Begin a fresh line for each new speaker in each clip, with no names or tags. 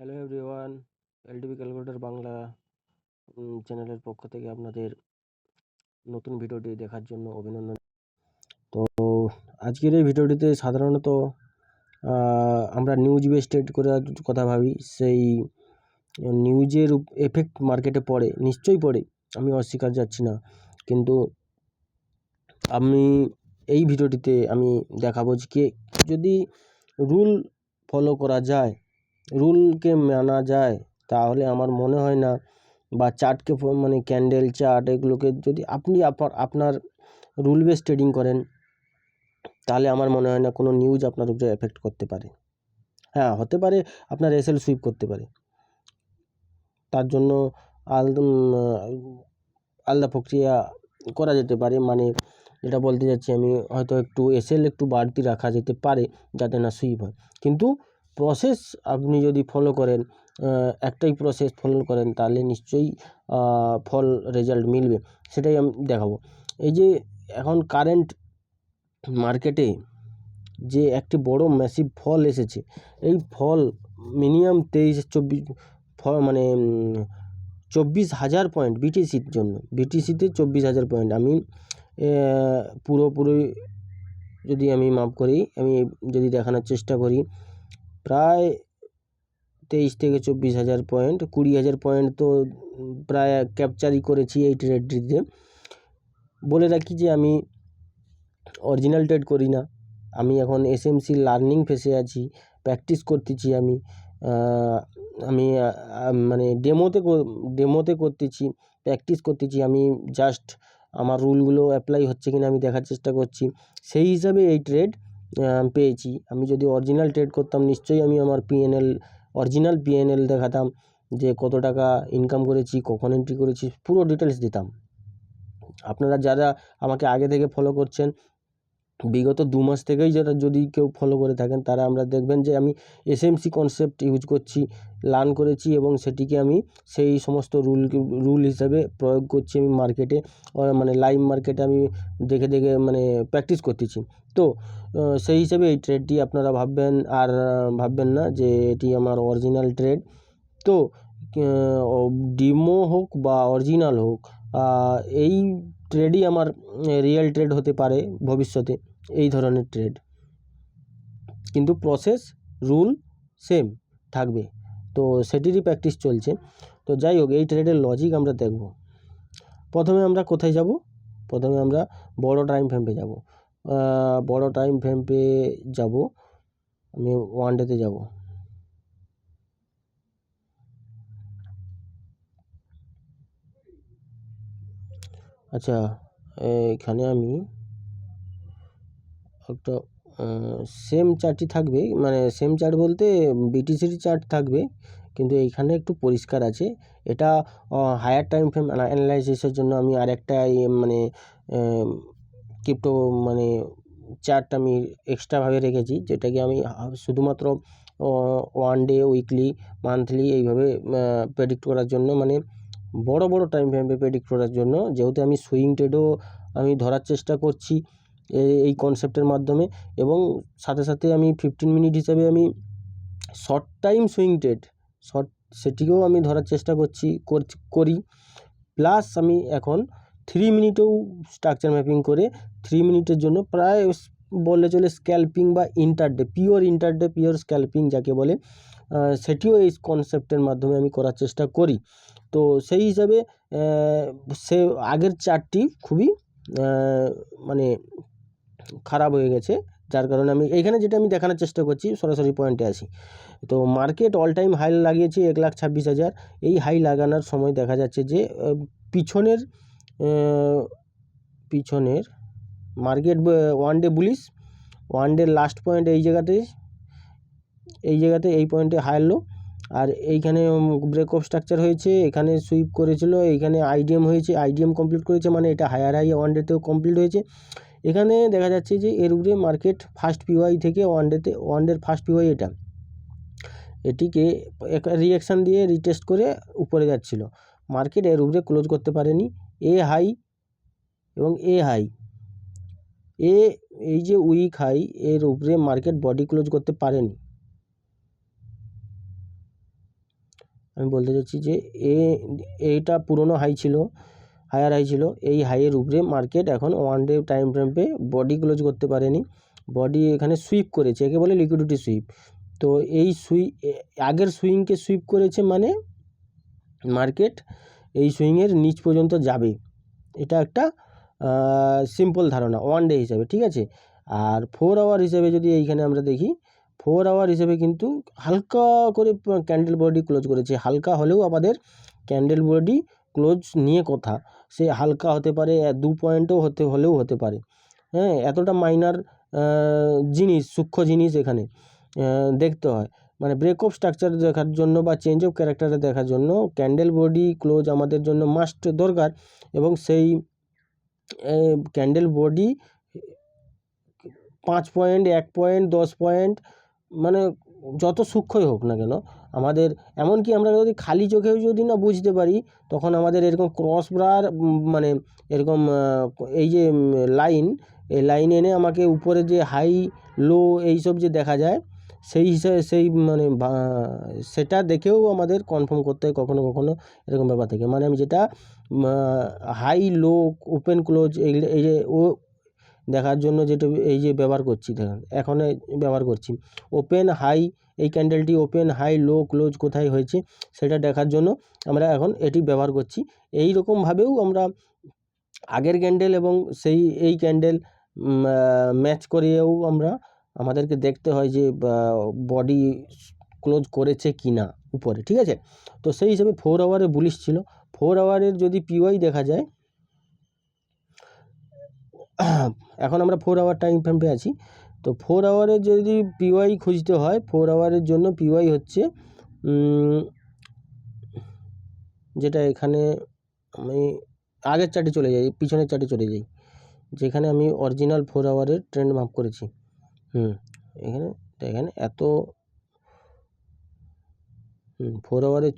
Hello everyone, LTV calculator Bangla চ্যানেলের পক্ষ থেকে আপনাদের নতুন ভিডিওটি দেখার জন্য অভিনন্দন। তো আজকের এই ভিডিওটিতে সাধারণত আমরা নিউজ বেস ট্রেড করার কথা ভাবি। সেই নিউজের এফেক্ট মার্কেটে পড়ে, নিশ্চয়ই পড়ে, আমি অস্বীকার যাচ্ছি না, কিন্তু আমি এই ভিডিওটিতে আমি দেখাবো যে যদি রুল ফলো করা যায়, রুলকে মানা যায়, তাহলে আমার মনে হয় না, বা চার্টকে মানে ক্যান্ডেল চার্ট এগুলোকে যদি আপনি আপনার রুল বেস ট্রেডিং করেন, তাহলে আমার মনে হয় না কোনো নিউজ আপনার উপরে এফেক্ট করতে পারে। হ্যাঁ, হতে পারে আপনার এসএল সুইপ করতে পারে, তার জন্য আলাদা প্রক্রিয়া করা যেতে পারে। মানে যেটা বলতে যাচ্ছি আমি, হয়তো একটু এসএল একটু বাড়তি রাখা যেতে পারে যাতে না সুইপ হয়, কিন্তু প্রসেস আপনি যদি ফলো করেন, একটাই প্রসেস ফলো করেন, তাহলে নিশ্চয়ই ফল রেজাল্ট মিলবে। সেটাই আমি দেখাবো। এই যে এখন কারেন্ট মার্কেটে যে একটি বড় ম্যাসিভ ফল এসেছে, এই ফল মিনিমাম 23-24 মানে 24,000 পয়েন্ট বিটিসির জন্য, বিটিসিতে 24,000 পয়েন্ট। আমি পুরোপুরি যদি আমি মাপ করি, আমি যদি দেখানোর চেষ্টা করি, প্রায় 23,000-24,000 পয়েন্ট, 20,000 পয়েন্ট তো প্রায় ক্যাপচারই করেছি এই ট্রেডটিতে। বলে রাখি যে আমি অরিজিনাল ট্রেড করি না, আমি এখন এসএমসি লার্নিং ফেসে আছি, প্র্যাকটিস করতেছি। আমি মানে ডেমোতে করতেছি, প্র্যাকটিস করতেছি। আমি জাস্ট আমার রুলগুলো অ্যাপ্লাই হচ্ছে কিনা আমি দেখার চেষ্টা করছি, সেই হিসাবে এই ট্রেড পেয়েছি। আমি যদি অরিজিনাল ট্রেড করতাম, নিশ্চয়ই আমি আমার অরিজিনাল পিএনএল দেখাতাম, যে কত টাকা ইনকাম করেছি, কখন এন্ট্রি করেছি, পুরো ডিটেলস দিতাম। আপনারা যারা আমাকে আগে থেকে ফলো করছেন, বিগত 2 মাস থেকেই যারা যদি কেউ ফলো করে থাকেন, তারা আমরা দেখবেন যে আমি এসএমসি কনসেপ্ট ইউজ করছি, লার্ন করেছি, এবং সেটিকে আমি সেই সমস্ত রুল হিসাবে প্রয়োগ করছি আমি মার্কেটে, মানে লাইভ মার্কেটে আমি দেখে মানে প্র্যাকটিস করতেছি। তো সেই হিসাবে এই ট্রেডটি আপনারা ভাববেন না যে এটি আমার অরিজিনাল ট্রেড। তো ডিমো হোক বা অরিজিনাল হোক, এই ট্রেডই আমার রিয়েল ট্রেড হতে পারে ভবিষ্যতে, এই ধরনের ট্রেড, কিন্তু প্রসেস রুল সেম থাকবে। তো সেটিরই প্র্যাকটিস চলছে। তো যাই হোক, এই ট্রেডের লজিক আমরা দেখব। প্রথমে আমরা কোথায় যাব? প্রথমে আমরা বড় টাইম ফ্রেমে যাব। বড় টাইম ফ্রেমে যাব, আমি ওয়ান ডেতে যাব। আচ্ছা, এখানে আমি একটা সেম চার্টই থাকবে, মানে সেম চার্ট বলতে বিটিসির চার্ট থাকবে, কিন্তু এইখানে একটু পরিষ্কার আছে। এটা হায়ার টাইম ফ্রেম অ্যানালাইসিসের জন্য আমি আরেকটা মানে ক্রিপ্টো মানে চার্ট আমি এক্সট্রাভাবে রেখেছি, যেটাকে আমি শুধুমাত্র ওয়ান ডে, উইকলি, মান্থলি এইভাবে প্রেডিক্ট করার জন্য, মানে বড় বড় টাইম ফ্রেমে প্রেডিক্ট করার জন্য। যেহেতু আমি সুইং ট্রেডও আমি ধরার চেষ্টা করছি এই কনসেপ্টের মাধ্যমে, এবং সাথে সাথে আমি 15 মিনিট হিসাবে আমি শর্ট টাইম সুইং ট্রেড সেটিকেও আমি ধরার চেষ্টা করি। প্লাস আমি এখন 3 মিনিটেও স্ট্রাকচার ম্যাপিং করে 3 মিনিটের জন্য প্রায় বললে চলে স্ক্যাল্পিং বা ইন্টারডে পিওর স্ক্যাল্পিং যাকে বলে, সেটিও এই কনসেপ্টের মাধ্যমে আমি করার চেষ্টা করি। তো সেই হিসাবে সে আগের চার্টটি খুবই মানে খারাপ হয়ে গেছে, যার কারণে আমি এইখানে যেটা আমি দেখানোর চেষ্টা করছি, সরাসরি পয়েন্টে আসি। তো মার্কেট অল টাইম হাই লাগিয়েছে 1,26,000। এই হাই লাগানোর সময় দেখা যাচ্ছে যে পিছনের market one day bullish, one day last point এই জায়গাতে এই পয়েন্টে হাই লো, আর এইখানে ব্রেক অফ স্ট্রাকচার হয়েছে, এখানে সুইপ করেছিল, এইখানে আইডিএম হয়েছে, আইডিএম কমপ্লিট করেছে, মানে এটা হায়ার হাই ওয়ান ডেতেও কমপ্লিট হয়েছে। এখানে দেখা যাচ্ছে যে এর উপরে মার্কেট ফার্স্ট পিওয়াই থেকে ওয়ান ডের ফার্স্ট পিওয়াই এটিকে রিঅ্যাকশান দিয়ে রিটেস্ট করে উপরে যাচ্ছিল। মার্কেট এর উপরে ক্লোজ করতে পারেনি। হাই এবং হাই, এই যে উইক হাই, এর উপরে মার্কেট বডি ক্লোজ করতে পারেনি। আমি বলতে চাচ্ছি যে এইটা পুরনো হাই ছিল, হায়ার হাই ছিল, এই হাইয়ের উপরে মার্কেট এখন ওয়ান ডে টাইম ফ্রেমে বডি ক্লোজ করতে পারেনি, বডি এখানে সুইপ করেছে, একে বলে লিকুইডিটি সুইপ। তো এই আগের সুইংকে সুইপ করেছে মানে মার্কেট এই সুইংয়ের নিচ পর্যন্ত যাবে, এটা একটা সিম্পল ধারণা ওয়ান ডে হিসাবে, ঠিক আছে। আর 4 আওয়ার হিসেবে যদি এইখানে আমরা দেখি, 4 আওয়ার হিসেবে কিন্তু হালকা করে ক্যান্ডেল বডি ক্লোজ করেছে, হালকা হলেও আমাদের ক্যান্ডেল বডি ক্লোজ নিয়ে কথা, সে হালকা হতে পারে 2 পয়েন্টও হলেও হতে পারে, হ্যাঁ, এতটা মাইনার জিনিস, সূক্ষ্ম জিনিস এখানে দেখতে হয়। মানে ব্রেক অফ স্ট্রাকচার দেখার জন্য বা চেঞ্জ অফ ক্যারেক্টারে দেখার জন্য ক্যান্ডেল বডি ক্লোজ আমাদের জন্য মাস্ট দরকার, এবং সেই candle body 5 point, 1 point, 10 point, মানে যত সূক্ষ্মই হোক না কেন আমাদের, এমনকি আমরা যদি খালি চোখেও যদি না বুঝতে পারি, তখন আমাদের এরকম ক্রস বার মানে এরকম এই যে লাইন, এই লাইন এনে আমাকে উপরে যে হাই লো এইসব যে দেখা যায়, সেই হিসাবে সেই মানে সেটা দেখেও আমাদের কনফার্ম করতে হয় কখনো কখনো এরকম ব্যাপার থেকে। মানে আমি যেটা হাই লো ওপেন ক্লোজ এই যে ও দেখার জন্য যেটা এই যে ব্যবহার করছি, দেখেন এখন ব্যবহার করছি ওপেন হাই, এই ক্যান্ডেলটি ওপেন হাই লো ক্লোজ কোথায় হয়েছে সেটা দেখার জন্য আমরা এখন এটি ব্যবহার করছি। এই রকমভাবেও আমরা আগের ক্যান্ডেল এবং এই ক্যান্ডেল ম্যাচ করিয়েও আমাদেরকে দেখতে হয় যে বডি ক্লোজ করেছে কি না উপরে, ঠিক আছে। তো সেই হিসেবে 4 আওয়ারে বুলিশ ছিল। 4 আওয়ারের যদি পিওয়াই দেখা যায়, এখন আমরা 4 আওয়ার টাইম ফ্রেমে আছি, তো 4 আওয়ারের যদি পিওয়াই খুঁজতে হয়, 4 আওয়ারের জন্য পিওয়াই হচ্ছে যেটা এখানে আমি আগের চার্টে চলে যাই, পিছনের চার্টে চলে যাই, যেখানে আমি অরিজিনাল 4 আওয়ারের ট্রেন্ড মাপ করেছি। এখানে দেখেন এত 4 আওয়ারের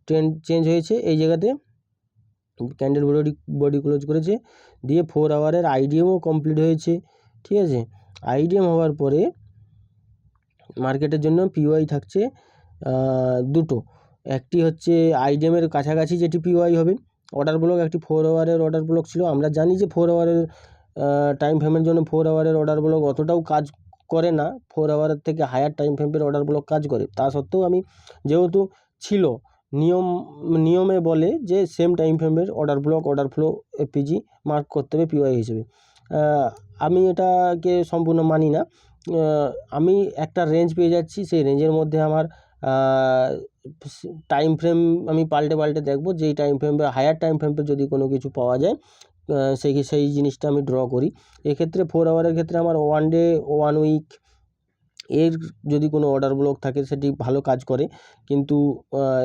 ট্রেন্ড চেঞ্জ হয়েছে, এই জায়গাতে ক্যান্ডেল বডি ক্লোজ করেছে, দিয়ে 4 আওয়ারের আইডিএমও কমপ্লিট হয়েছে, ঠিক আছে। আইডিএম হওয়ার পরে মার্কেটের জন্য পিওয়াই থাকছে দুটো, একটি হচ্ছে আইডিএমের কাছাকাছি যেটি পিওয়াই হবে অর্ডার ব্লক, একটি 4 আওয়ারের অর্ডার ব্লক ছিল। আমরা জানি যে 4 আওয়ারের টাইম ফ্রেমের জন্য 4 আওয়ারের অর্ডার ব্লক অতটাও কাজ করে না, 4 আওয়ারের থেকে হায়ার টাইম ফ্রেমের অর্ডার ব্লক কাজ করে। তা সত্ত্বেও আমি যেহেতু ছিল নিয়মে বলে যে সেম টাইম ফ্রেমের অর্ডার ফ্লো এপিজি মার্ক করতে হবে পিওয়াই হিসেবে, আমি এটাকে সম্পূর্ণ মানি না। আমি একটা রেঞ্জ পেয়ে যাচ্ছি, সেই রেঞ্জের মধ্যে আমার টাইম ফ্রেম আমি পাল্টে দেখব, যেই টাইম ফ্রেম বা হায়ার টাইম ফ্রেমে যদি কোনো কিছু পাওয়া যায় সেই জিনিসটা আমি ড্র করি। এক্ষেত্রে 4 আওয়ারের ক্ষেত্রে আমার 1 ডে 1 উইক এর যদি কোনো অর্ডার ব্লক থাকে সেটি ভালো কাজ করে, কিন্তু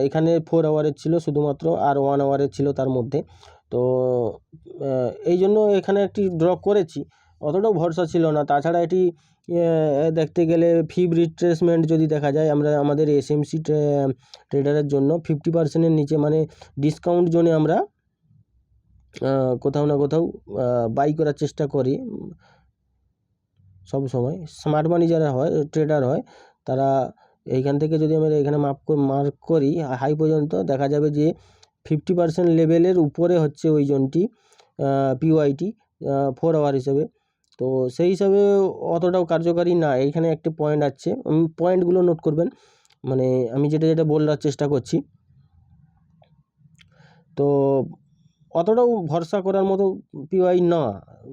এখানে 4 আওয়ারের ছিল শুধুমাত্র, আর 1 আওয়ারের ছিল তার মধ্যে। তো এই জন্য এখানে একটি ড্র করেছি, অতটাও ভরসা ছিল না। তাছাড়া এটি দেখতে গেলে ফিব রিট্রেসমেন্ট যদি দেখা যায়, আমাদের এসএমসি ট্রেডারের জন্য 50%-এর নিচে মানে ডিসকাউন্ট জোনে আমরা কোথাও না কোথাও বাই করার চেষ্টা করি সব সময়। স্মার্ট মানি যারা হয় ট্রেডার হয়, তারা এইখান থেকে যদি আমরা এখানে মার্ক করি হাই পর্যন্ত, দেখা যাবে যে 50% লেভেলের উপরে হচ্ছে ওই জোনটি পিওয়াইটি 4 আওয়ার হিসেবে। তো সেই হিসাবে অতটাও কার্যকারী না। এইখানে একটি পয়েন্ট আছে, পয়েন্টগুলো নোট করবেন, মানে আমি যেটা বলার চেষ্টা করছি। তো অতটাও ভরসা করার মতো পিওয়াই না,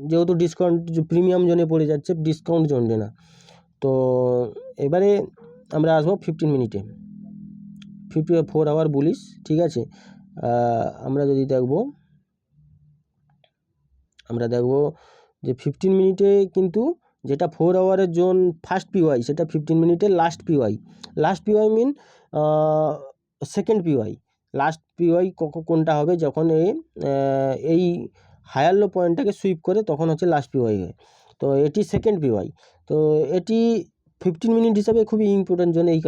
যেহেতু ডিসকাউন্ট প্রিমিয়াম জোনে পড়ে যাচ্ছে, ডিসকাউন্ট জোনে না। তো এবারে আমরা আসবো 15 মিনিটে, 4 আওয়ার বুলিশ, ঠিক আছে। আমরা দেখব যে 15 মিনিটে কিন্তু যেটা 4 আওয়ারের জোন ফার্স্ট পিওয়াই, সেটা 15 মিনিটের লাস্ট পিওয়াই মিন সেকেন্ড পিওয়াই। লাস্ট পিওয়াই কোনটা হবে, যখন এই হায়ার লো পয়েন্টটাকে সুইপ করে তখন হচ্ছে লাস্ট পিওয়াই হয়। তো এটি সেকেন্ড পিওয়াই। তো এটি 15 মিনিট হিসাবে খুবই ইম্পর্টেন্ট জোন, এই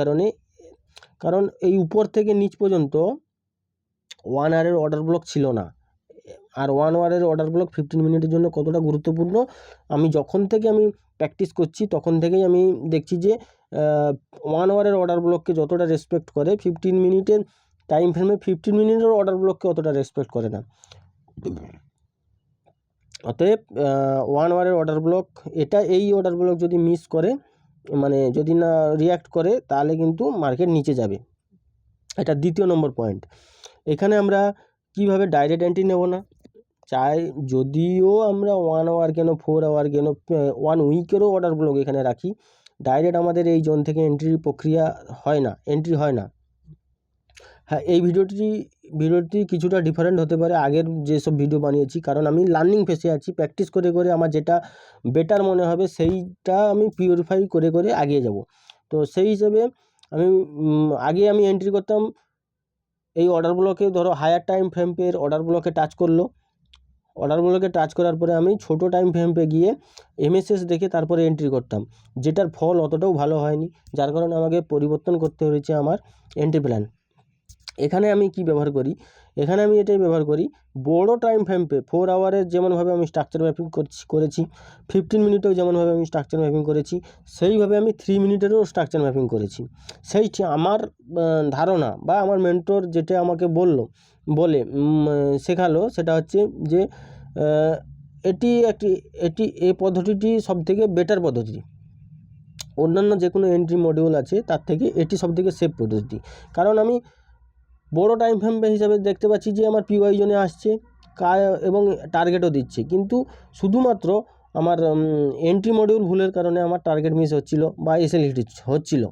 কারণ এই উপর থেকে নিচ পর্যন্ত 1 আওয়ারের অর্ডার ব্লক ছিল না। আর 1 আওয়ারের অর্ডার ব্লক 15 মিনিটের জন্য কতটা গুরুত্বপূর্ণ, আমি যখন থেকে প্র্যাকটিস করছি তখন থেকেই আমি দেখছি যে 1 আওয়ারের অর্ডার ব্লককে যতটা রেসপেক্ট করে 15 মিনিটের টাইম ফ্রেমে 15 মিনিটের অর্ডার ব্লককে অতটা রেসপেক্ট করে না। অতএব 1 আওয়ারের অর্ডার ব্লক এটা, এই অর্ডার ব্লক যদি মিস করে, মানে যদি না রিয়্যাক্ট করে, তাহলে কিন্তু মার্কেট নিচে যাবে। এটা দ্বিতীয় নম্বর পয়েন্ট। এখানে আমরা কিভাবে ডাইরেক্ট এন্ট্রি নেব না, চাই যদিও আমরা 1 আওয়ার কেন 4 আওয়ার কেন 1 উইকেরও অর্ডার ব্লক এখানে রাখি, ডাইরেক্ট আমাদের এই জোন থেকে এন্ট্রির প্রক্রিয়া হয় না, এন্ট্রি হয় না। হ্যাঁ, এই ভিডিওটি কিছুটা ডিফারেন্ট হতে পারে আগের যেসব ভিডিও বানিয়েছি, কারণ আমি লার্নিং ফেসে আছি। প্র্যাকটিস করে করে আমার যেটা বেটার মনে হবে সেইটা আমি পিউরিফাই করে করে এগিয়ে যাব। তো সেই হিসেবে আগে আমি এন্ট্রি করতাম এই অর্ডার ব্লকে, ধরো হায়ার টাইম ফ্রেম পের অর্ডার ব্লকে টাচ করলো, অর্ডার ব্লকে টাচ করার পরে আমি ছোটো টাইম ফ্রেম পে গিয়ে এমএসএস দেখে তারপরে এন্ট্রি করতাম, যেটার ফল অতটাও ভালো হয়নি, যার কারণে আমাকে পরিবর্তন করতে হয়েছে আমার এন্ট্রি প্ল্যান। এখানে আমি কি ব্যবহার করি, এখানে আমি এটাই ব্যবহার করি, বড় টাইম ফ্রেম পে 4 আওয়ারের যেমনভাবে আমি স্ট্রাকচার ম্যাপিং করেছি, 15 মিনিটেও যেমনভাবে আমি স্ট্রাকচার ম্যাপিং করেছি, সেইভাবে আমি 3 মিনিটেরও স্ট্রাকচার ম্যাপিং করেছি। সেইটি আমার ধারণা বা আমার মেন্টর যেটা আমাকে শেখালো, সেটা হচ্ছে যে এই পদ্ধতিটি সবথেকে বেটার পদ্ধতি। অন্যান্য যে কোনো এন্ট্রি মডিউল আছে তার থেকে এটি সবথেকে সেফ পদ্ধতি, কারণ আমি বড় টাইম ফ্রেম হিসাবে দেখতে পাচ্ছি যে আমার পিওয়াই জোনে আসছে এবং টার্গেটও দিচ্ছে, কিন্তু শুধুমাত্র আমার এন্ট্রি মডিউল ভুলের কারণে আমার টার্গেট মিস হচ্ছিল বা এসএল হিট হচ্ছিল।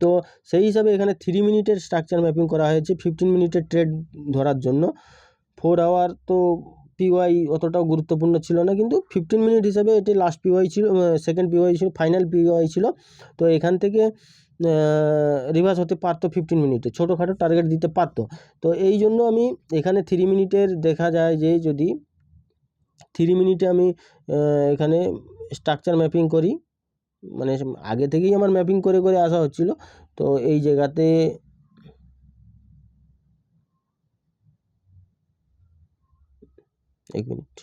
তো সেই হিসাবে এখানে 3 মিনিটের স্ট্রাকচার ম্যাপিং করা হয়েছে 15 মিনিটের ট্রেড ধরার জন্য। 4 আওয়ার তো পিওয়াই অতটাও গুরুত্বপূর্ণ ছিল না, কিন্তু 15 মিনিট হিসাবে এটি লাস্ট পিওয়াই ছিল, সেকেন্ড পিওয়াই ছিল, ফাইনাল পিওয়াই ছিল। তো এখান থেকে রিভার্স হতে পারতো 15 মিনিটে, ছোটোখাটো টার্গেট দিতে পারতো। তো এই জন্য আমি এখানে 3 মিনিটের দেখা যায় যে যদি 3 মিনিটে আমি এখানে স্ট্রাকচার ম্যাপিং করি, মানে আগে থেকেই আমার ম্যাপিং করে করে আসা হচ্ছিল। তো এই জায়গাতে এক মিনিট,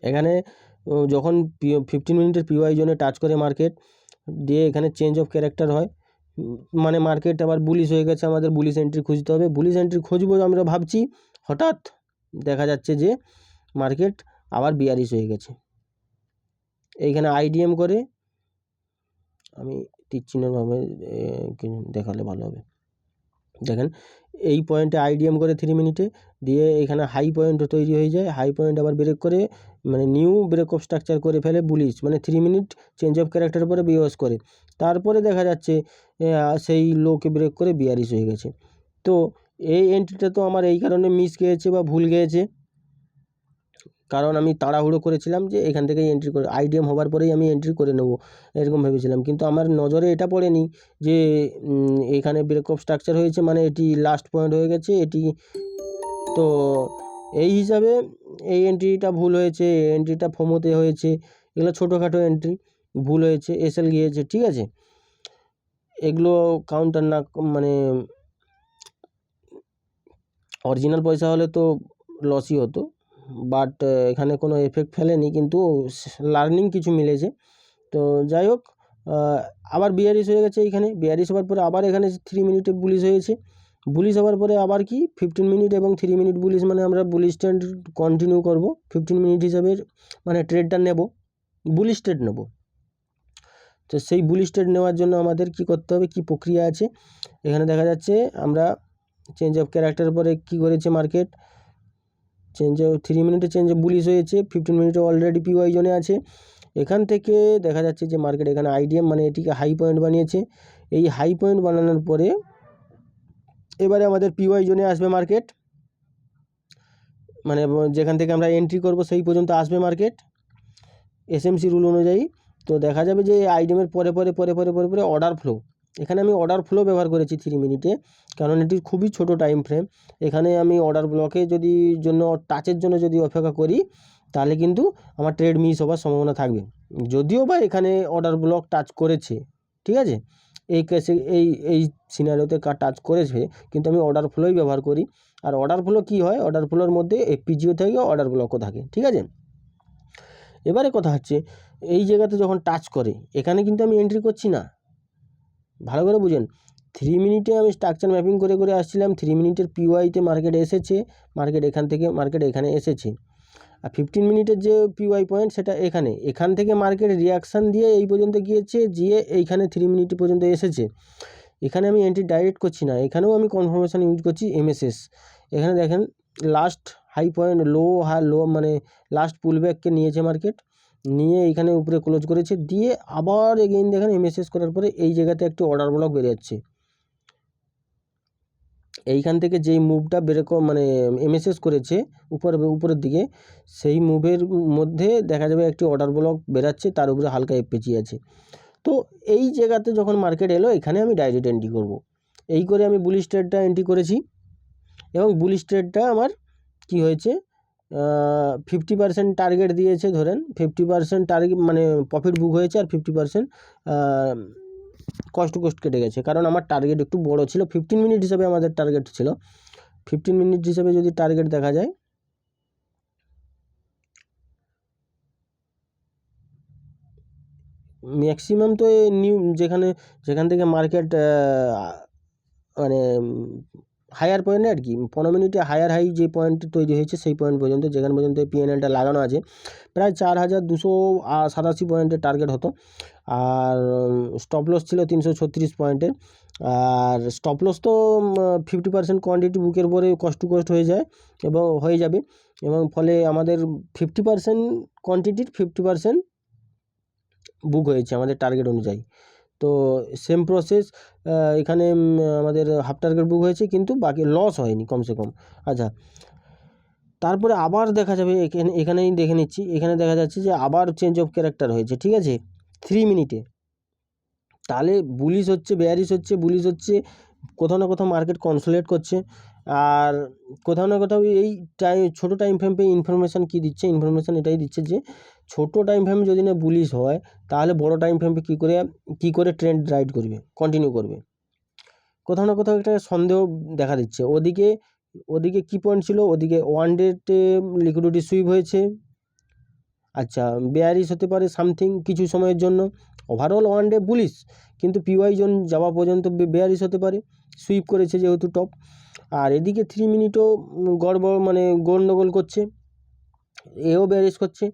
এখানে যখন 15 মিনিটের পিওয়াই জোনে টাচ করে মার্কেট দিয়ে এখানে চেঞ্জ অফ ক্যারেক্টার হয়, মানে মার্কেট আবার বুলিশ হয়ে গেছে, আমাদের বুলিশ এন্ট্রি খুঁজতে হবে। বুলিশ এন্ট্রি খুঁজবো আমরা ভাবছি, হঠাৎ দেখা যাচ্ছে যে মার্কেট আবার বিয়ারিশ হয়ে গেছে। এইখানে আইডিএম করে, আমি তীরচিহ্নভাবে দেখালে ভালো হবে। দেখেন এই পয়েন্টে আইডিএম করে 3 মিনিটে দিয়ে এখানে হাই পয়েন্ট তৈরি হয়ে যায়, হাই পয়েন্ট আবার ব্রেক করে, মানে নিউ ব্রেক অফ স্ট্রাকচার করে ফেলে বুলিশ, মানে 3 মিনিট চেঞ্জ অফ ক্যারেক্টারের পরে বিওএস করে, তারপরে দেখা যাচ্ছে সেই লোকে ব্রেক করে বিয়ারিশ হয়ে গেছে। তো এই এন্ট্রিটা তো আমার এই কারণে মিস গিয়েছে বা ভুল গিয়েছে, কারণ আমি তাড়াহুড়ো করেছিলাম যে এখান থেকেই এন্ট্রি করে আইডিএম হবার পরেই আমি এন্ট্রি করে নেব, এরকম ভেবেছিলাম। কিন্তু আমার নজরে এটা পড়েনি যে এখানে ব্রেক অফ স্ট্রাকচার হয়েছে, মানে এটি লাস্ট পয়েন্ট হয়ে গেছে এটি। তো এই হিসাবে এই এন্ট্রিটা ভুল হয়েছে, এন্ট্রিটা ফোমোতে হয়েছে, এগুলো ছোটোখাটো এন্ট্রি ভুল হয়েছে, এসএল গিয়েছে, ঠিক আছে। এগুলো কাউন্টার না, মানে অরিজিনাল পয়সা হলে তো লসই হতো, বাট এখানে কোনো এফেক্ট ফেলেনি, কিন্তু লার্নিং কিছু মিলেছে। তো যাই হোক, আবার বিয়ারিশ হয়ে গেছে, এইখানে বিয়ারিশ হওয়ার পরে আবার এখানে 3 মিনিটে বুলিশ হয়েছে, বুলিশ হওয়ার পরে আবার কি 15 মিনিট এবং 3 মিনিট বুলিশ, মানে আমরা বুলিশ ট্রেড কন্টিনিউ করব 15 মিনিট হিসাবে, মানে ট্রেডটা নেব, বুলিশ ট্রেড নেব। তো সেই বুলিশ ট্রেড নেওয়ার জন্য আমাদের কি করতে হবে, কি প্রক্রিয়া আছে, এখানে দেখা যাচ্ছে আমরা চেঞ্জ অফ ক্যারেক্টার পরে কি করেছে মার্কেট, চেঞ্জ অফ 3 মিনিটে চেঞ্জ অফ বুলিশ হয়েছে, 15 মিনিটে অলরেডি পিওয়াই জোনে আছে। এখান থেকে দেখা যাচ্ছে যে মার্কেট এখানে আইডিএম, মানে এটিকে হাই পয়েন্ট বানিয়েছে। এই হাই পয়েন্ট বানানোর পরে এবারে আমাদের পিওয়াই জোনে আসবে মার্কেট, মানে যেখান থেকে আমরা এন্ট্রি করব সেই পর্যন্ত আসবে মার্কেট এসএমসি রুল অনুযায়ী। তো দেখা যাবে যে আইডিএমের পরে পরে পরে পরে পরে পরে অর্ডার ফ্লো, এখানে আমি অর্ডার ফ্লো ব্যবহার করেছি 3 মিনিটে, কারণ এটি খুবই ছোট টাইম ফ্রেম। এখানে আমি অর্ডার ব্লকে টাচের জন্য যদি অপেক্ষা করি, তাহলে কিন্তু আমার ট্রেড মিস হওয়ার সম্ভাবনা থাকবে, যদিও বা এখানে অর্ডার ব্লক টাচ করেছে, ঠিক আছে, এই কেসে এই সিনারিওতে টাচ করেছে, কিন্তু আমি অর্ডার ফ্লোই ব্যবহার করি। আর অর্ডার ফ্লো কী হয়, অর্ডার ফ্লোর মধ্যে এফপিজিও থাকে, অর্ডার ব্লকও থাকে, ঠিক আছে। এবারে কথা হচ্ছে এই জায়গাতে যখন টাচ করে, এখানে কিন্তু আমি এন্ট্রি করছি না, ভালো করে বুঝেন। 3 মিনিটে আমি স্ট্রাকচার ম্যাপিং করে করে আসছিলাম, 3 মিনিটের পিওয়াইতে মার্কেট এসেছে, মার্কেট এখান থেকে মার্কেট এখানে এসেছে। আর 15 মিনিটের যে পিওয়াই পয়েন্ট সেটা এখান থেকে মার্কেট রিয়াকশান দিয়ে এই পর্যন্ত গিয়েছে, গিয়ে এইখানে 3 মিনিট পর্যন্ত এসেছে। এখানে আমি এন্ট্রি ডাইরেক্ট করছি না, এখানেও আমি কনফার্মেশন ইউজ করছি এমএসএস। এখানে দেখেন লাস্ট হাই পয়েন্ট, লো মানে লাস্ট পুলব্যাককে নিয়েছে মার্কেট, নিয়ে এইখানে উপরে ক্লোজ করেছে, দিয়ে আবার এগেইন দেখেন এমএসএস করার পরে এই জায়গাতে একটি অর্ডার ব্লক বেরিয়ে যাচ্ছে। এইখান থেকে যেই মুভটা মানে এমএসএস করেছে উপরের দিকে, সেই মুভের মধ্যে দেখা যাবে একটি অর্ডার ব্লক বেরাচ্ছে, তার উপরে হালকা এফপিজি আছে। তো এই জায়গাতে যখন মার্কেট এলো, এখানে আমি ডাইরেক্ট এন্ট্রি করব। এই করে আমি বুলিশ ট্রেডটা এন্ট্রি করেছি, এবং বুলিশ ট্রেডটা আমার কি হয়েছে, 50% টার্গেট দিয়েছে, ধরেন 50% টার্গেট মানে প্রফিট বুক হয়েছে, আর 50% কস্ট কেটে গেছে, কারণ আমার টার্গেট একটু বড় ছিল। 15 মিনিট হিসাবে আমাদের টার্গেট ছিল, 15 মিনিট হিসাবে যদি টার্গেট দেখা যায়, ম্যাক্সিমাম তো যেখান থেকে মার্কেট মানে হায়ার পয়েন্টে আর কি 15 মিনিটে হায়ার হাই যে পয়েন্ট তৈরি হয়েছে সেই পয়েন্ট পর্যন্ত, যেখান পর্যন্ত পিএনএলটা লাগানো আছে, প্রায় 4287 পয়েন্টের টার্গেট হতো। আর স্টপ লস ছিল 336 পয়েন্টের। আর স্টপ লস তো 50% কোয়ান্টিটি বুকের পরে কস্ট টু কস্ট হয়ে যায় এবং হয়ে যাবে, এবং ফলে আমাদের 50% কোয়ান্টিটির 50% বুক হয়েছে আমাদের টার্গেট অনুযায়ী। তো সেম প্রসেস এখানে আমাদের হাফ টার্গেট বুক হয়েছে, কিন্তু বাকি লস হয়নি কমসে কম। আচ্ছা, তারপরে আবার দেখা যাবে, এখানেই দেখে নিচ্ছি, এখানে দেখা যাচ্ছে যে আবার চেঞ্জ অফ ক্যারেক্টার হয়েছে, ঠিক আছে, 3 মিনিটে। তাহলে বুলিশ হচ্ছে, বেয়ারিশ হচ্ছে, বুলিশ হচ্ছে, কোথাও না কোথাও মার্কেট কনসোলিডেট করছে। আর কোথাও না কোথাও এই ছোটো টাইম ফ্রেমে ইনফরমেশান কী দিচ্ছে, ইনফরমেশান এটাই দিচ্ছে যে ছোটো টাইম ফ্রেম যদি না বুলিশ হয়, তাহলে বড় টাইম ফ্রেমে কী করে ট্রেন্ড রাইড করবে, কন্টিনিউ করবে। কোথাও না কোথাও একটা সন্দেহ দেখা দিচ্ছে। ওদিকে কী পয়েন্ট ছিল, ওদিকে 1 ডেতে লিকুইডিটি সুইপ হয়েছে। আচ্ছা, বেয়ারিশ হতে পারে সামথিং কিছু সময়ের জন্য, ওভারঅল 1 ডে বুলিশ, কিন্তু পিওয়াই জোন যাওয়া পর্যন্ত বেয়ারিশ হতে পারে, সুইপ করেছে যেহেতু টপ। আর এদিকে 3 মিনিটও গড়বড় মানে গন্ডগোল করছে, এও বেয়ারিশ করছে।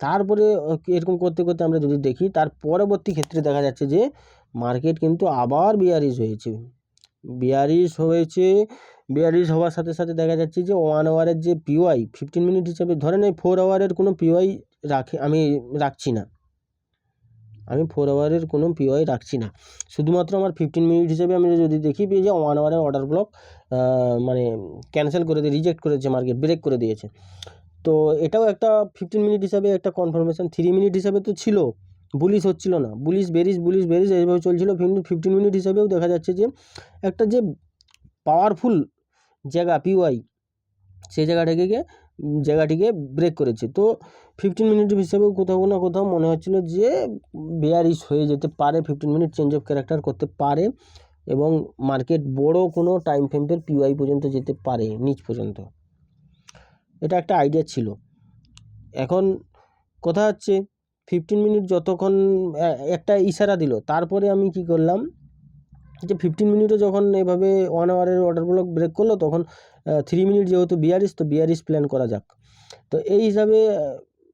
তারপরে এরকম করতে করতে আমরা যদি দেখি, তার পরবর্তী ক্ষেত্রে দেখা যাচ্ছে যে মার্কেট কিন্তু আবার বিয়ারিশ হয়েছে। বিয়ারিশ হওয়ার সাথে সাথে দেখা যাচ্ছে যে 1 আওয়ারের যে পিওয়াই 15 মিনিট হিসাবে, ধরেন এই 4 আওয়ারের কোনো পিওয়াই আমি রাখছি না, আমি 4 আওয়ারের কোনো পিওয়াই রাখছি না, শুধুমাত্র আমার 15 মিনিট হিসেবে আমি যদি দেখি যে 1 আওয়ারের অর্ডার ব্লক মানে ক্যান্সেল করে দিয়ে রিজেক্ট করেছে, মার্কেট ব্রেক করে দিয়েছে। তো এটাও একটা 15 মিনিট হিসাবে একটা কনফার্মেশন। 3 মিনিট হিসাবে তো ছিল, বুলিশ হচ্ছিল না, বুলিশ বেরিশ এইভাবে চলছিল। 15 মিনিট হিসাবেও দেখা যাচ্ছে যে একটা যে পাওয়ারফুল জায়গা পিওয়াই, সেই জায়গাটিকে ব্রেক করেছে। তো 15 মিনিট হিসেবেও কোথাও না কোথাও মনে হচ্ছিল যে বেয়ারিশ হয়ে যেতে পারে, 15 মিনিট চেঞ্জ অফ ক্যারেক্টার করতে পারে, এবং মার্কেট বড় কোনো টাইম ফ্রেমের পিওয়াই পর্যন্ত যেতে পারে, নিচ পর্যন্ত। এটা একটা আইডিয়া ছিল। এখন কথা হচ্ছে 15 মিনিট যতক্ষণ একটা ইশারা দিল, তারপরে আমি কি করলাম যে 15 মিনিটে যখন এভাবে 1 আওয়ারের অর্ডার ব্লক ব্রেক করলো, তখন 3 মিনিট যেহেতু বিয়ারিশ, তো বিয়ারিশ প্ল্যান করা যাক। তো এই হিসাবে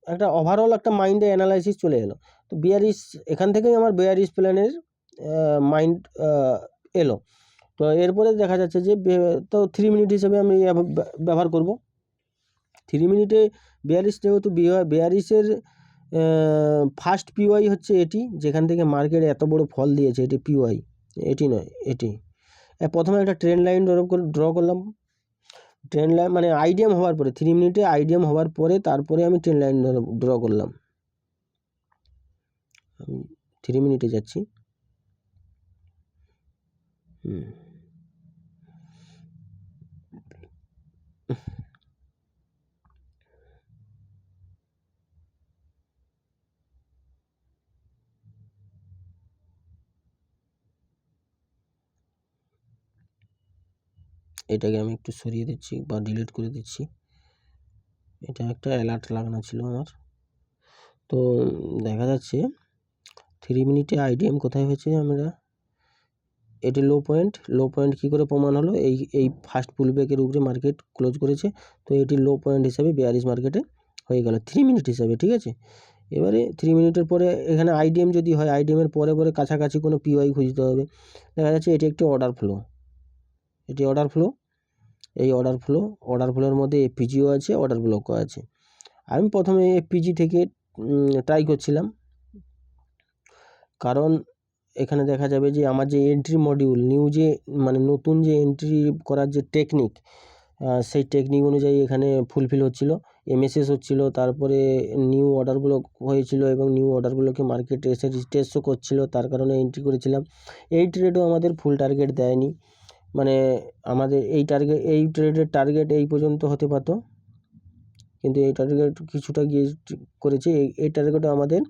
একটা ওভারঅল একটা মাইন্ডে অ্যানালাইসিস চলে এলো। তো বিয়ারিশ, এখান থেকেই আমার বিয়ারিশ প্ল্যানের মাইন্ড এলো। তো এরপরে দেখা যাচ্ছে যে তো 3 মিনিট হিসেবে আমি ব্যবহার করব। 3 মিনিটে বিয়ারিশ, যেহেতু বিয়ারিশের ফার্স্ট পিওয়াই হচ্ছে এটি, যেখান থেকে মার্কেট এত বড় ফল দিয়েছে, এটি পিওয়াই, এটি নয়, এটি। প্রথমে একটা ট্রেন্ড লাইন ড্র করলাম, ট্রেন্ড লাইন মানে আইডিএম হওয়ার পরে, 3 মিনিটে আইডিএম হওয়ার পরে তারপরে আমি ট্রেন্ড লাইন ড্র করলাম। আমি 3 মিনিটে যাচ্ছি। এটাকে আমি একটু সরিয়ে দিচ্ছি বা ডিলিট করে দিচ্ছি, এটা একটা অ্যালার্ট লাগানো ছিল আমার। তো দেখা যাচ্ছে 3 মিনিটে আইডিএম কোথায় হয়েছে, আমরা এটি লো পয়েন্ট কী করে প্রমাণ হলো, এই ফার্স্ট পুলব্যাকের উপরে মার্কেট ক্লোজ করেছে, তো এটি লো পয়েন্ট হিসাবে বেয়ারিশ মার্কেটে হয়ে গেল 3 মিনিট হিসাবে, ঠিক আছে। এবারে 3 মিনিটের পরে এখানে আইডিএম যদি হয়, আইডিএমের পরে কাছাকাছি কোনো পিওয়াই খুঁজতে হবে। দেখা যাচ্ছে এটি একটি অর্ডার ফ্লো, এই অর্ডার ফ্লোর মধ্যে এফপিজিও আছে, অর্ডার ব্লকও আছে। আমি প্রথমে এফপিজি থেকে ট্রাই করছিলাম, কারণ এখানে দেখা যাবে যে আমার যে এন্ট্রি মডিউল নতুন যে এন্ট্রি করার যে টেকনিক, সেই টেকনিক অনুযায়ী এখানে ফুলফিল হচ্ছিল, এমএসএস হচ্ছিল, তারপরে নিউ অর্ডার ব্লক হয়েছিল এবং নিউ অর্ডারগুলোকে মার্কেটে এসে রিটেস্টও করছিল, তার কারণে এন্ট্রি করেছিলাম। এই ট্রেডও আমাদের ফুল টার্গেট দেয়নি, মানে আমাদের এই ট্রেডের টার্গেট এই পর্যন্ত হতে পারতো, কিন্তু এই টার্গেট কিছুটা গিয়ে করেছে। এই টার্গেটও আমাদের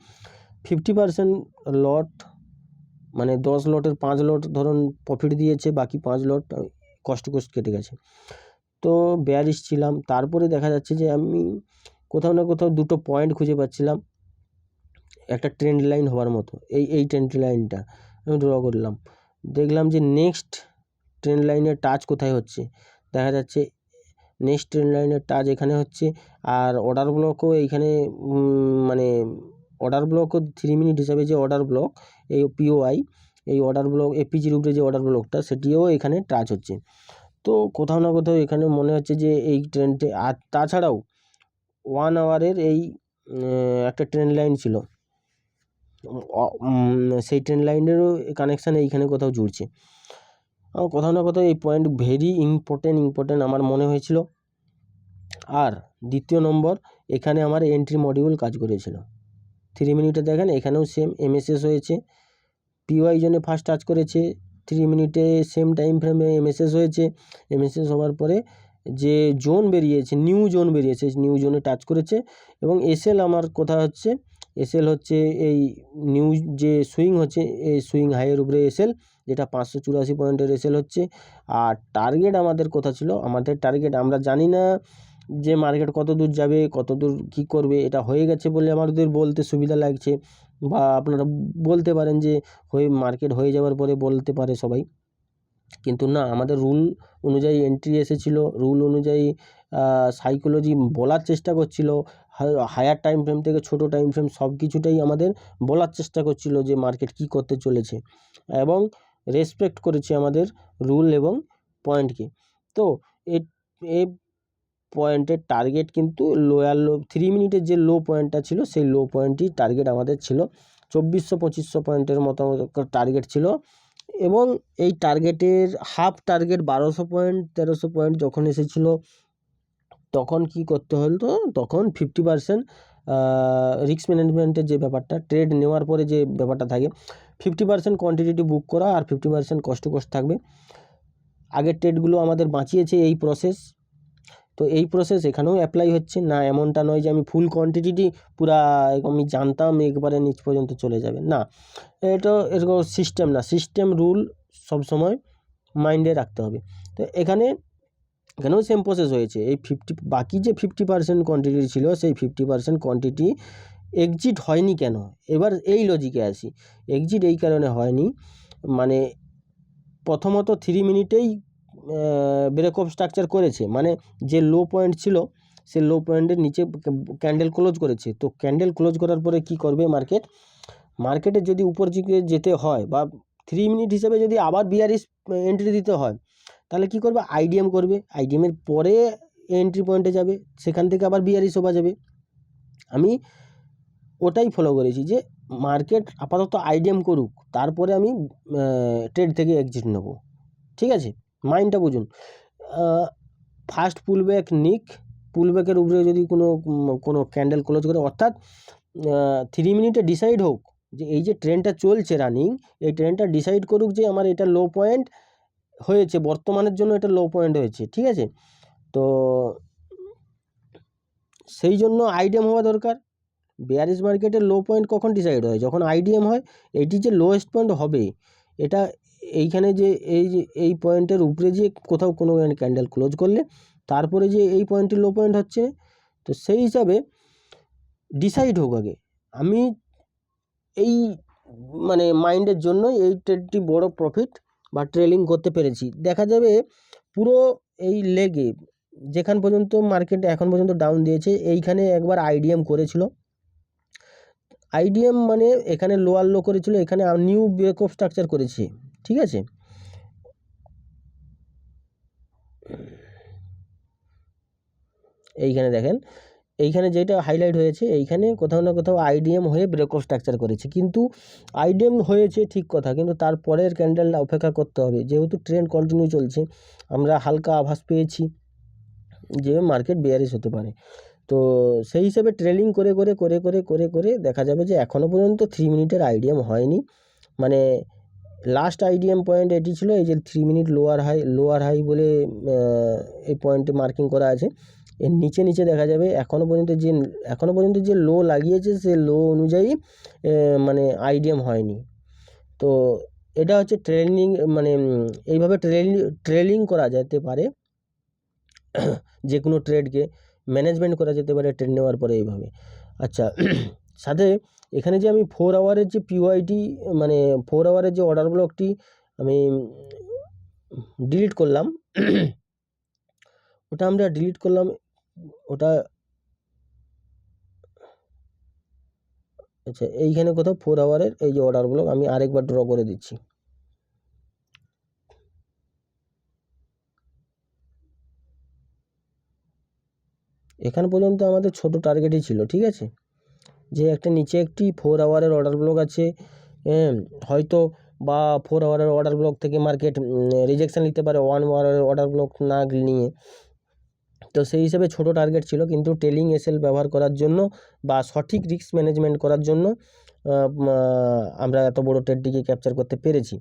50% লট, মানে 10 লটের 5 লট ধরুন প্রফিট দিয়েছে, বাকি 5 লট কষ্ট কেটে গেছে। তো বেয়ারিশ ছিলাম। তারপরে দেখা যাচ্ছে যে আমি কোথাও না কোথাও দুটো পয়েন্ট খুঁজে পাচ্ছিলাম একটা ট্রেন্ড লাইন হওয়ার মতো। এই ট্রেন্ড লাইনটা আমি ড্র করলাম, দেখলাম যে নেক্সট ট্রেন্ড লাইনের টাচ কোথায় হচ্ছে, দেখা যাচ্ছে নেক্সট ট্রেন্ড লাইনের টাচ এখানে হচ্ছে, আর অর্ডার ব্লকও এইখানে মানে অর্ডার ব্লকও 3 মিনিট হিসাবে যে অর্ডার ব্লক, এই পিওআই, এই অর্ডার ব্লক এপিজির উপরে যে অর্ডার ব্লকটা, সেটিও এখানে টাচ হচ্ছে। তো কোথাও না কোথাও এখানে মনে হচ্ছে যে এই ট্রেন্ডে, আর তাছাড়াও 1 আওয়ারের এই একটা ট্রেন্ড লাইন ছিল, সেই ট্রেন্ড লাইনেরও কানেকশান এইখানে কোথাও জুড়ছে। কোথাও না কোথাও এই পয়েন্ট ভেরি ইম্পর্টেন্ট আমার মনে হয়েছিল। আর দ্বিতীয় নম্বর, এখানে আমার এন্ট্রি মডিউল কাজ করেছিল। 3 মিনিটে দেখেন এখানেও সেম এমএসএস হয়েছে, পিওআই জোনে ফার্স্ট টাচ করেছে, 3 মিনিটে সেম টাইম ফ্রেমে এমএসএস হয়েছে। এমএসএস হওয়ার পরে যে জোন বেরিয়েছে, নিউ জোনে টাচ করেছে, এবং এসএল আমার কথা হচ্ছে, এসএল হচ্ছে এই নিউ যে সুইং হচ্ছে, এই সুইং হাইয়ের উপরে এসএল, যেটা 584 পয়েন্টের এসএল হচ্ছে। আর টার্গেট আমাদের কথা ছিল, আমাদের টার্গেট আমরা জানি না যে মার্কেট কত দূর যাবে, কত দূর কী করবে, এটা হয়ে গেছে বলে আমাদের বলতে সুবিধা লাগছে, বা আপনারা বলতে পারেন যে মার্কেট হয়ে যাওয়ার পরে বলতে পারে সবাই, কিন্তু না, আমাদের রুল অনুযায়ী এন্ট্রি এসেছিল, রুল অনুযায়ী সাইকোলজি বলার চেষ্টা করছিল, হায়ার টাইম ফ্রেম থেকে ছোটো টাইম ফ্রেম সব কিছুটাই আমাদের বলার চেষ্টা করছিল যে মার্কেট কী করতে চলেছে, এবং রেসপেক্ট করেছে আমাদের রুল এবং পয়েন্টকে। তো এই পয়েন্টের টার্গেট কিন্তু 3 মিনিটের যে লো পয়েন্টটা ছিল, সেই লো পয়েন্টই টার্গেট আমাদের ছিল, 2400-2500 পয়েন্টের মতো টার্গেট ছিল, এবং এই টার্গেটের হাফ টার্গেট 1200 পয়েন্ট 1300 পয়েন্ট যখন এসেছিল, তখন কি করতে হতো, তখন 50% রিস্ক ম্যানেজমেন্টের যে ব্যাপারটা, ট্রেড নেওয়ার পরে যে ব্যাপারটা থাকে, 50% কোয়ান্টিটি বুক করা আর 50% কষ্ট থাকবে। আগের ট্রেডগুলো আমাদের বাঁচিয়েছে এই প্রসেস, তো এই প্রসেস এখানেও অ্যাপ্লাই হচ্ছে না, এমনটা নয় যে আমি ফুল কোয়ান্টিটি পুরা আমি জানতাম একবারে নিচ পর্যন্ত চলে যাবে, না, এটা এরকম সিস্টেম না, সিস্টেম রুল সবসময় মাইন্ডে রাখতে হবে। তো এখানেও সেম প্রসেস হয়েছে, এই বাকি যে 50% কোয়ান্টিটি ছিল, সেই 50% কোয়ান্টিটি এক্সিট হয়নি কেন, এবার এই লজিকে আসি। এক্সিট এই কারণে হয়নি, মানে প্রথমত 3 মিনিটেই ব্রেক অফ স্ট্রাকচার করেছে, মানে যে লো পয়েন্ট ছিল, সে লো পয়েন্টের নিচে ক্যান্ডেল ক্লোজ করেছে। তো ক্যান্ডেল ক্লোজ করার পরে কি করবে মার্কেটে যদি উপর দিকে যেতে হয়, বা 3 মিনিট হিসেবে যদি আবার বিআরএস এন্ট্রি দিতে হয়, তাহলে কি করবে, আইডিএম করবে, আইডিএমের পরে এন্ট্রি পয়েন্টে যাবে, সেখান থেকে আবার বিআরএস শোভা যাবে। আমি ওটাই ফলো করেছি যে মার্কেট আপাতত আইডিএম করুক, তারপরে আমি ট্রেড থেকে এক্সিট নেব, ঠিক আছে, মাইন্ডটা বুঝুন। ফার্স্ট পুলব্যাকের উপরে যদি কোনো ক্যান্ডেল ক্লোজ করে, অর্থাৎ 3 মিনিটে ডিসাইড হোক যে এই যে ট্রেন্ডটা চলছে রানিং, এই ট্রেন্ডটা ডিসাইড করুক যে আমার এটা লো পয়েন্ট হয়েছে, বর্তমানের জন্য এটা লো পয়েন্ট হয়েছে, ঠিক আছে। তো সেই জন্য আইডিএম হওয়া দরকার। বেয়ারিশ মার্কেটের লো পয়েন্ট কখন ডিসাইড হয়, যখন আইডিএম হয়, এটি যে লোয়েস্ট পয়েন্ট হবে, এটা এইখানে যে এই পয়েন্টের উপরে যে কোথাও কোনো ক্যান্ডেল ক্লোজ করলে, তারপরে যে এই পয়েন্টটি লো পয়েন্ট হচ্ছে, তো সেই হিসাবে ডিসাইড হোক আগে আমি এই মানে মাইন্ডের জন্য এই ট্রেডটি বড় প্রফিট বা ট্রেলিং করতে পেরেছি। দেখা যাবে পুরো এই লেগে যেখান পর্যন্ত মার্কেট এখন পর্যন্ত ডাউন দিয়েছে, এইখানে একবার আইডিএম করেছিল। আইডিএম মানে এখানে লোয়ার লো করেছিল, এখানে নিউ ব্রেক অফ স্ট্রাকচার করেছে, ঠিক আছে। এইখানে দেখেন, এইখানে যেটা হাইলাইট হয়েছে, এইখানে কোথাও না কোথাও আইডিএম হয়ে ব্রেক অফ স্ট্রাকচার করেছে, কিন্তু আইডিএম হয়েছে ঠিক কথা, কিন্তু তারপরের ক্যান্ডেলটা অপেক্ষা করতে হবে। যেহেতু ট্রেন্ড কন্টিনিউ চলছে, আমরা হালকা আভাস পেয়েছি যে মার্কেট বেয়ারিশ হতে পারে। তো সেই হিসাবে ট্রেলিং করে করে করে করে করে করে দেখা যাবে যে এখনও পর্যন্ত 3 মিনিটের আইডিএম হয়নি। মানে লাস্ট আইডিএম পয়েন্ট এটি ছিল, এই যে 3 মিনিট লোয়ার হাই বলে এই পয়েন্টে মার্কিং করা আছে। এর নিচে নিচে দেখা যাবে এখনও পর্যন্ত যে লো লাগিয়েছে, সে লো অনুযায়ী মানে আইডিএম হয়নি। তো এটা হচ্ছে ট্রেলিং, মানে এইভাবে ট্রেলিং করা যেতে পারে, যে কোনো ট্রেডকে ম্যানেজমেন্ট করা যেতে পারে ট্রেড নেওয়ার পরে এইভাবে। আচ্ছা, সাথে এখানে যে আমি 4 আওয়ারের যে পিওয়াইটি, মানে 4 আওয়ারের যে অর্ডার ব্লকটি আমি ডিলিট করলাম, ওটা আমরা ডিলিট করলাম, ওটা আচ্ছা এইখানে কোথাও 4 আওয়ারের এই যে অর্ডার ব্লক আমি আরেকবার ড্র করে দিচ্ছি। এখান পর্যন্ত আমাদের ছোট টার্গেটই ছিল, ঠিক আছে, যে একটা নিচে একটি 4 আওয়ারের অর্ডার ব্লক আছে, হয়তো বা 4 আওয়ারের অর্ডার ব্লক থেকে মার্কেট রিজেকশান নিতে পারে 1 আওয়ারের অর্ডার ব্লক না নিয়ে। তো সেই হিসেবে ছোট টার্গেট ছিল, কিন্তু টেলিং এসএল ব্যবহার করার জন্য বা সঠিক রিস্ক ম্যানেজমেন্ট করার জন্য আমরা এত বড় ট্রেডটিকে ক্যাপচার করতে পেরেছি।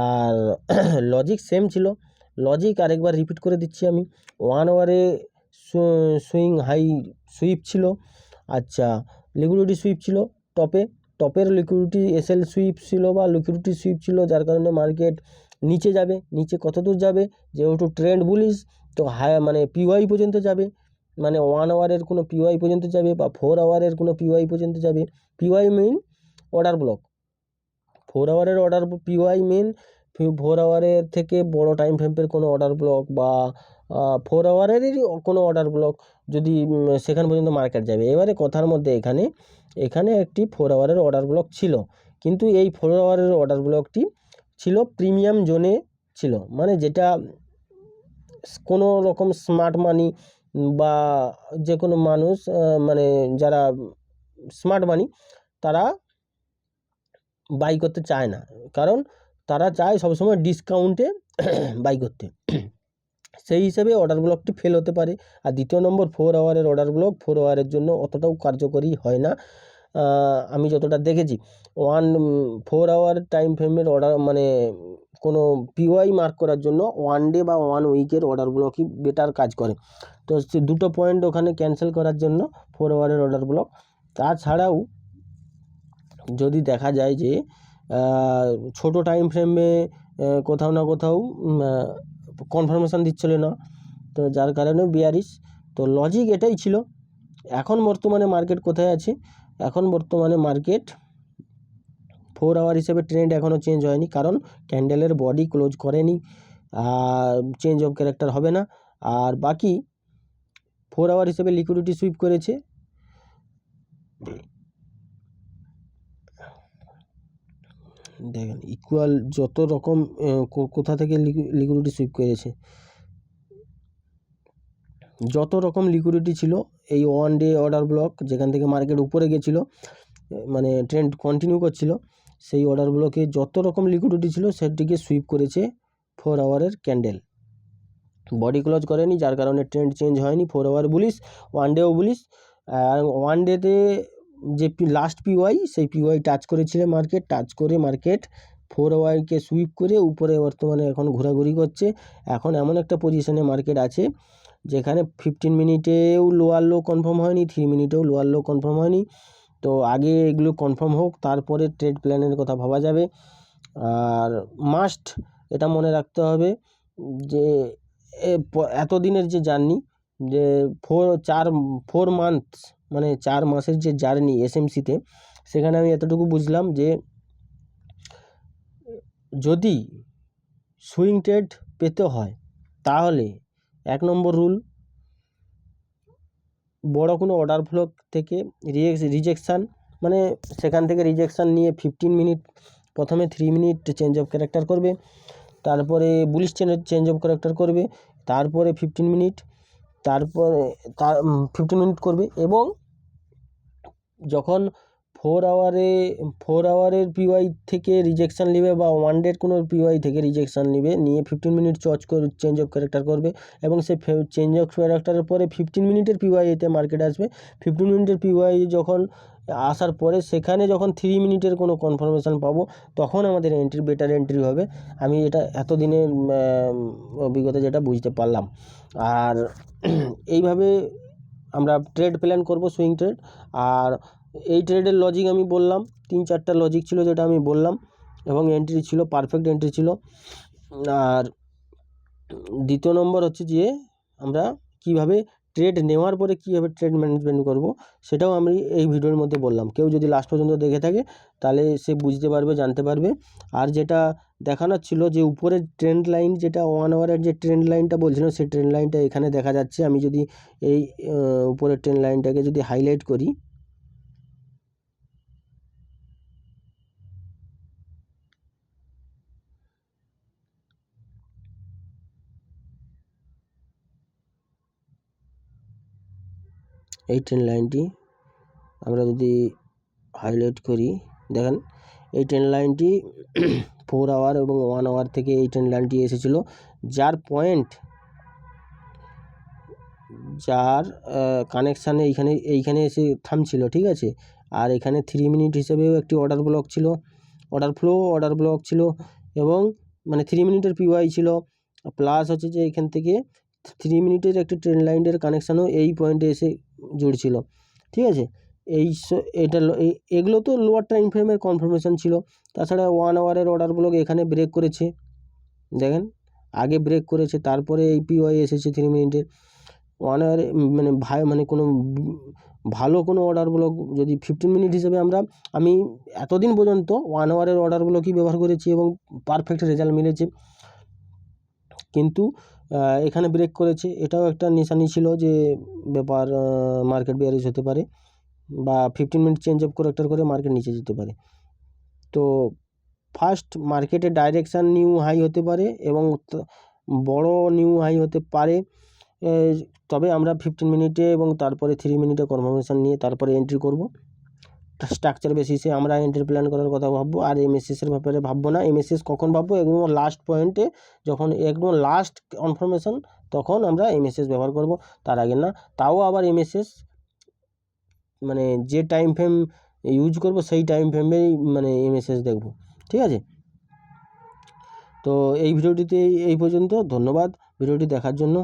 আর লজিক সেম ছিল, লজিক আরেকবার রিপিট করে দিচ্ছি আমি। 1 আওয়ারে সুইং হাই সুইপ ছিল, আচ্ছা লিকুইডিটি সুইপ ছিল টপের লিকুইডিটি এসএল সুইপ ছিল বা লিকুইডিটি সুইপ ছিল, যার কারণে মার্কেট নিচে যাবে। নিচে কত দূর যাবে, যেহেতু ট্রেন্ড বুলিশ, তো হাই মানে পিওয়াই পর্যন্ত যাবে, মানে 1 আওয়ারের কোনো পিওয়াই পর্যন্ত যাবে বা 4 আওয়ারের কোনো পিওয়াই পর্যন্ত যাবে। পিওয়াই মেইন অর্ডার ব্লক, 4 আওয়ারের অর্ডার পিওয়াই মেন 4 আওয়ারের থেকে বড় টাইম ফ্রেমের কোনো অর্ডার ব্লক বা 4 আওয়ারেরই কোনো অর্ডার ব্লক যদি সেখান পর্যন্ত মার্কেট যাবে। এবারে কথার মধ্যে এখানে একটি 4 আওয়ারের অর্ডার ব্লক ছিল, কিন্তু এই 4 আওয়ারের অর্ডার ব্লকটি ছিল প্রিমিয়াম জোনে ছিল, মানে যেটা কোনো রকম স্মার্ট মানি বা যে কোনো মানুষ মানে যারা স্মার্ট মানি তারা বাই করতে চায় না, কারণ তারা চায় সবসময় ডিসকাউন্টে বাই করতে। সেই হিসেবে অর্ডার ব্লকটি ফেল হতে পারে। আর দ্বিতীয় নম্বর 4 আওয়ারের অর্ডার ব্লক 4 আওয়ারের জন্য অতটাও কার্যকরী হয় না, আমি যতটা দেখেছি। 4 আওয়ার টাইম ফ্রেমের অর্ডার মানে কোনো পিওয়াই মার্ক করার জন্য 1 ডে বা 1 উইকের অর্ডার ব্লকই বেটার কাজ করে। তো সে দুটো পয়েন্ট ওখানে ক্যান্সেল করার জন্য 4 আওয়ারের অর্ডার ব্লক। তাছাড়াও যদি দেখা যায় যে ছোট টাইম ফ্রেমে কোথাও না কোথাও কনফার্মেশান দিচ্ছিল না, তো যার কারণে বিয়ারিশ। তো লজিক এটাই ছিল। এখন বর্তমানে মার্কেট কোথায় আছে, এখন বর্তমানে মার্কেট 4 আওয়ার হিসেবে ট্রেন্ড এখনও চেঞ্জ হয়নি, কারণ ক্যান্ডেলের বডি ক্লোজ করেনি, চেঞ্জ অফ ক্যারেক্টার হবে না। আর বাকি 4 আওয়ার হিসেবে লিকুইডিটি সুইপ করেছে, দেখেন ইকুয়াল যত রকম কোথা থেকে লিকুইডিটি সুইপ করেছে, যত রকম লিকুইডিটি ছিল এই 1 ডে অর্ডার ব্লক যেখান থেকে মার্কেট উপরে গেছিলো, মানে ট্রেন্ড কন্টিনিউ করছিল, সেই অর্ডার ব্লকে যত রকম লিকুইডিটি ছিল সেটিকে সুইপ করেছে 4 আওয়ারের ক্যান্ডেল। বডি ক্লোজ করেনি, যার কারণে ট্রেন্ড চেঞ্জ হয়নি। 4 আওয়ার বুলিশ, 1 ডেও বুলিশ। আর 1 ডেতে যে লাস্ট পিওয়াই, সেই পিওয়াই টাচ করেছিল মার্কেট, টাচ করে মার্কেট 4 আওয়ারকে সুইপ করে উপরে বর্তমানে এখন ঘোরাঘুরি করছে। এখন এমন একটা পজিশনে মার্কেট আছে যেখানে 15 মিনিটেও লোয়ার লো কনফার্ম হয়নি, 3 মিনিটেও লোয়ার লো কনফার্ম হয়নি। তো আগে এগুলো কনফার্ম হোক, তারপরে ট্রেড প্ল্যানের কথা ভাবা যাবে। আর মাস্ট এটা মনে রাখতে হবে যে এতদিনের যে জার্নি, যে 4 মান্থস মানে 4 মাসের যে জার্নি এসএমসিতে, সেখানে আমি এতটুকু বুঝলাম যে যদি সুইং ট্রেড পেতে হয় তাহলে 1 নম্বর রুল, বড় কোনো অর্ডার ফ্লো থেকে রিজেকশান, মানে সেখান থেকে রিজেকশান নিয়ে 15 মিনিট, প্রথমে 3 মিনিট চেঞ্জ অফ ক্যারেক্টার করবে, তারপরে বুলিশ চেঞ্জ অফ ক্যারেক্টার করবে, তারপরে 15 মিনিট, তারপরে 15 মিনিট করবে, এবং যখন 4 আওয়ারের পিওয়াই থেকে রিজেকশান নেবে বা 1 ডের কোনো পিওয়াই থেকে রিজেকশান নেবে, নিয়ে 15 মিনিট চেঞ্জ অফ ক্যারেক্টার করবে, এবং সেই চেঞ্জ অফ ক্যারেক্টারের পরে 15 মিনিটের পিওয়াইতে মার্কেট আসবে। 15 মিনিটের পিওয়াই যখন আসার পরে সেখানে যখন 3 মিনিটের কোনো কনফার্মেশান পাবো, তখন আমাদের বেটার এন্ট্রি হবে। আমি এটা এতদিনের অভিজ্ঞতা যেটা বুঝতে পারলাম। আর এইভাবে আমরা ট্রেড প্ল্যান করব, সুইং ট্রেড। আর এই ট্রেডের লজিক আমি বললাম, 3-4টা লজিক ছিল যেটা আমি বললাম, এবং এন্ট্রি ছিল, পারফেক্ট এন্ট্রি ছিল। আর দ্বিতীয় নম্বর হচ্ছে যে আমরা কিভাবে ট্রেড নেওয়ার পরে কীভাবে ট্রেড ম্যানেজমেন্ট করব, সেটাও আমি এই ভিডিওর মধ্যে বললাম। কেউ যদি লাস্ট পর্যন্ত দেখে থাকে তাহলে সে বুঝতে পারবে, জানতে পারবে। আর যেটা দেখানোর ছিল যে উপরের ট্রেন্ড লাইন, যেটা 1 আওয়ারের যে ট্রেন্ড লাইনটা বলছিলাম, সেই ট্রেন্ড লাইনটা এখানে দেখা যাচ্ছে। আমি যদি এই উপরের ট্রেন্ড লাইনটাকে যদি হাইলাইট করি, এই ট্রেন্ড লাইনটি আমরা যদি হাইলাইট করি, দেখেন এই ট্রেন্ড লাইনটি 4 আওয়ার এবং 1 আওয়ার থেকে এই ট্রেন্ড লাইনটি এসেছিলো, যার কানেকশানে এইখানে এসে থামছিল, ঠিক আছে। আর এখানে 3 মিনিট হিসেবেও একটি অর্ডার ব্লক ছিল, এবং মানে 3 মিনিটের পিওয়াই ছিল, প্লাস হচ্ছে যে এখান থেকে 3 মিনিটের একটি ট্রেন্ড লাইনের কানেকশানও এই পয়েন্টে এসে জুড়ছিল, ঠিক আছে। এগুলো তো লোয়ার টাইম ফ্রেমের কনফার্মেশন ছিল। তাছাড়া 1 আওয়ারের অর্ডার ব্লক এখানে ব্রেক করেছে, দেখেন আগে ব্রেক করেছে, তারপরে এই পিওয়াই এসেছে 3 মিনিটের। 1 আওয়ারে মানে কোনো ভালো কোনো অর্ডার ব্লক যদি 15 মিনিট হিসেবে আমি এতদিন পর্যন্ত 1 আওয়ারের অর্ডার ব্লকই ব্যবহার করেছি এবং পারফেক্ট রেজাল্ট মিলেছে। কিন্তু এখানে ব্রেক করেছে, এটাও একটা নিশানি ছিল যে ব্যাপার মার্কেট বেয়ারিশ হতে পারে, বা 15 মিনিট চেঞ্জ অফ ক্যারেক্টার করে মার্কেট নিচে যেতে পারে। তো ফার্স্ট মার্কেটে ডাইরেকশান নিউ হাই হতে পারে এবং বড় নিউ হাই হতে পারে, তবে আমরা 15 মিনিটে এবং তারপরে 3 মিনিটে কনফার্মেশান নিয়ে তারপরে এন্ট্রি করব। স্ট্রাকচার বেসিসে আমরা এন্ট্রি প্ল্যান করার কথা ভাববো, আর এমএসএসের ব্যাপারে ভাববো না। এমএসএস কখন ভাববো? একদম লাস্ট পয়েন্টে, যখন একদম লাস্ট কনফার্মেশান, তখন আমরা এমএসএস ব্যবহার করব, তার আগে না। তাও আবার এমএসএস মানে যে টাইম ফ্রেম ইউজ করব সেই টাইম ফ্রেমেই মানে এমএসএস দেখব, ঠিক আছে। তো এই ভিডিওটিতে এই পর্যন্ত। ধন্যবাদ ভিডিওটি দেখার জন্য।